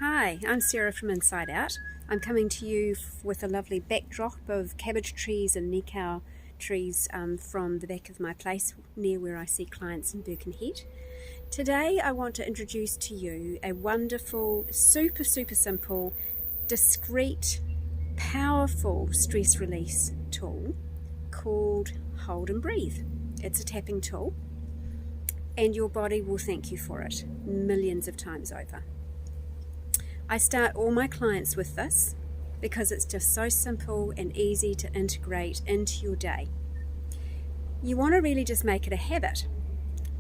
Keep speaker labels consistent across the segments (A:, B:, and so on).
A: Hi, I'm Sarah from Inside Out. I'm coming to you with a lovely backdrop of cabbage trees and nikau trees from the back of my place near where I see clients in Birkenhead. Today I want to introduce to you a wonderful, super simple, discreet, powerful stress release tool called Hold and Breathe. It's a tapping tool and your body will thank you for it millions of times over. I start all my clients with this because it's just so simple and easy to integrate into your day. You want to really just make it a habit.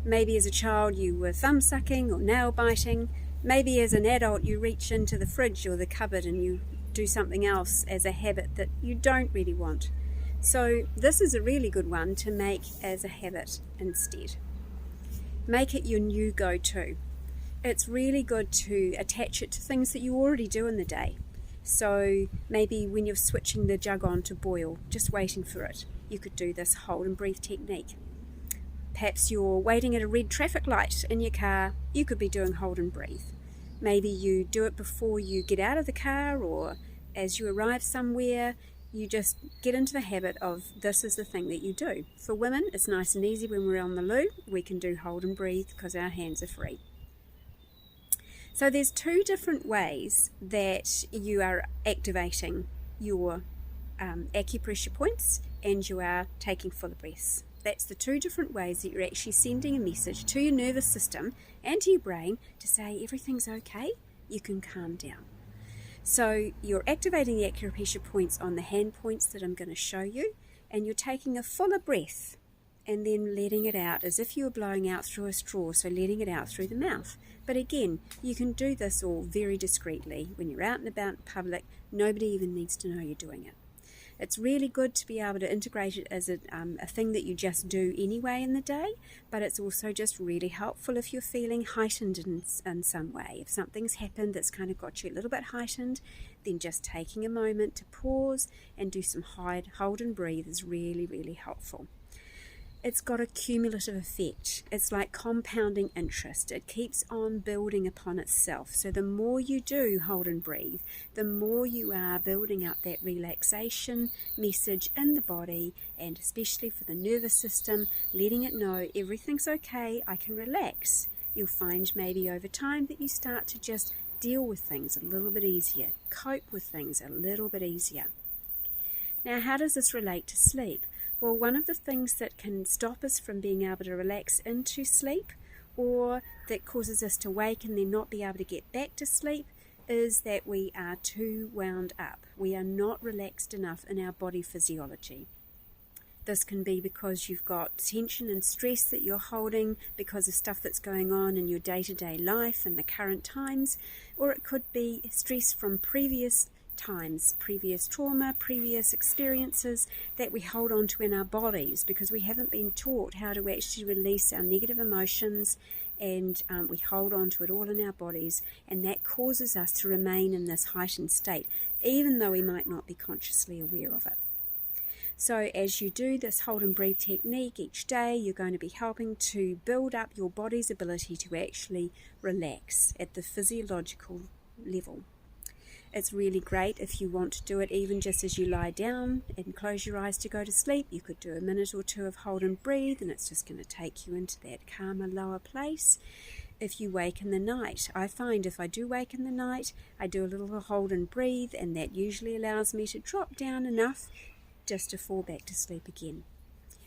A: Maybe as a child you were thumb sucking or nail biting. Maybe as an adult you reach into the fridge or the cupboard and you do something else as a habit that you don't really want. So this is a really good one to make as a habit instead. Make it your new go-to. It's really good to attach it to things that you already do in the day. So maybe when you're switching the jug on to boil, just waiting for it, you could do this hold and breathe technique. Perhaps you're waiting at a red traffic light in your car, you could be doing hold and breathe. Maybe you do it before you get out of the car or as you arrive somewhere. You just get into the habit of this is the thing that you do. For women, it's nice and easy when we're on the loo. We can do hold and breathe because our hands are free. So there's two different ways that you are activating your acupressure points and you are taking full breaths. That's the two different ways that you're actually sending a message to your nervous system and to your brain to say everything's okay, you can calm down. So you're activating the acupressure points on the hand points that I'm going to show you, and you're taking a fuller breath and then letting it out as if you were blowing out through a straw, so letting it out through the mouth. But again, you can do this all very discreetly. When you're out and about in public, nobody even needs to know you're doing it. It's really good to be able to integrate it as a thing that you just do anyway in the day, but it's also just really helpful if you're feeling heightened in some way. If something's happened that's kind of got you a little bit heightened, then just taking a moment to pause and do some hold and breathe is really helpful. It's got a cumulative effect. It's like compounding interest. It keeps on building upon itself. So the more you do hold and breathe, the more you are building up that relaxation message in the body, and especially for the nervous system, letting it know everything's okay, I can relax. You'll find maybe over time that you start to just deal with things a little bit easier, cope with things a little bit easier. Now, how does this relate to sleep? Well, one of the things that can stop us from being able to relax into sleep, or that causes us to wake and then not be able to get back to sleep, is that we are too wound up. We are not relaxed enough in our body physiology. This can be because you've got tension and stress that you're holding because of stuff that's going on in your day-to-day life and the current times, or it could be stress from previous times, previous trauma, previous experiences that we hold on to in our bodies because we haven't been taught how to actually release our negative emotions, and we hold on to it all in our bodies, and that causes us to remain in this heightened state even though we might not be consciously aware of it. So as you do this hold and breathe technique each day, you're going to be helping to build up your body's ability to actually relax at the physiological level. It's really great if you want to do it even just as you lie down and close your eyes to go to sleep. You could do a minute or two of hold and breathe, and it's just going to take you into that calmer, lower place. If you wake in the night, I find if I do wake in the night, I do a little hold and breathe, and that usually allows me to drop down enough just to fall back to sleep again.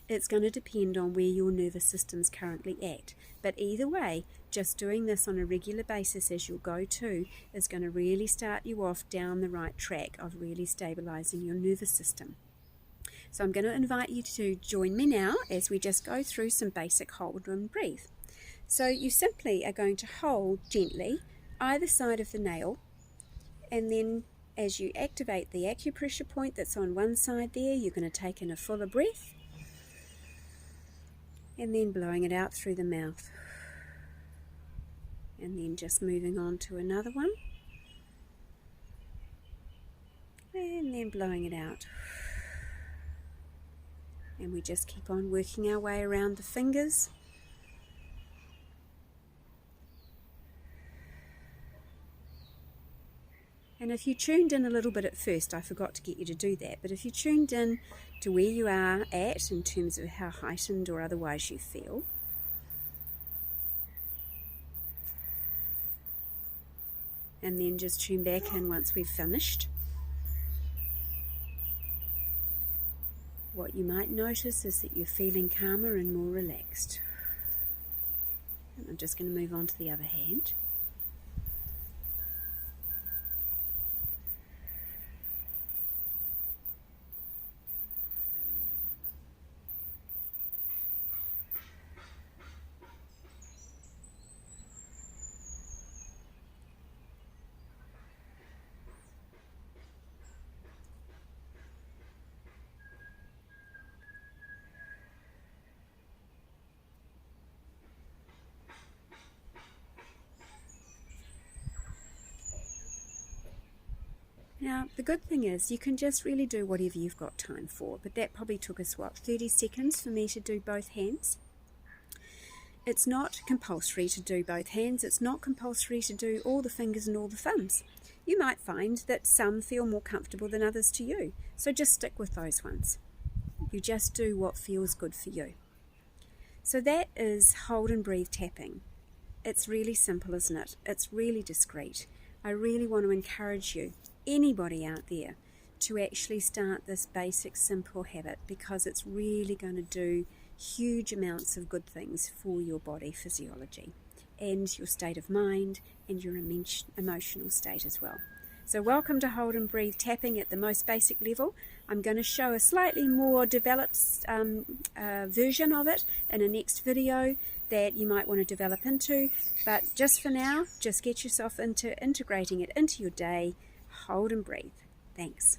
A: It's going to depend on where your nervous system's currently at. But either way, just doing this on a regular basis as your go-to is going to really start you off down the right track of really stabilizing your nervous system. So I'm going to invite you to join me now as we just go through some basic hold and breathe. So you simply are going to hold gently either side of the nail, and then as you activate the acupressure point that's on one side there, you're going to take in a fuller breath, and then blowing it out through the mouth, and then just moving on to another one, and then blowing it out. And we just keep on working our way around the fingers, And if you tuned in a little bit at first, I forgot to get you to do that, but if you tuned in to where you are at in terms of how heightened or otherwise you feel, and then just tune back in once we've finished, what you might notice is that you're feeling calmer and more relaxed. And I'm just going to move on to the other hand. Now, the good thing is you can just really do whatever you've got time for, but that probably took us, 30 seconds for me to do both hands. It's not compulsory to do both hands. It's not compulsory to do all the fingers and all the thumbs. You might find that some feel more comfortable than others to you, so just stick with those ones. You just do what feels good for you. So that is hold and breathe tapping. It's really simple, isn't it? It's really discreet. I really want to encourage you, anybody out there, to actually start this basic simple habit, because it's really going to do huge amounts of good things for your body physiology and your state of mind and your emotional state as well. So welcome to Hold and Breathe tapping at the most basic level. I'm going to show a slightly more developed version of it in a next video that you might want to develop into, but just for now, just get yourself into integrating it into your day. Hold and breathe. Thanks.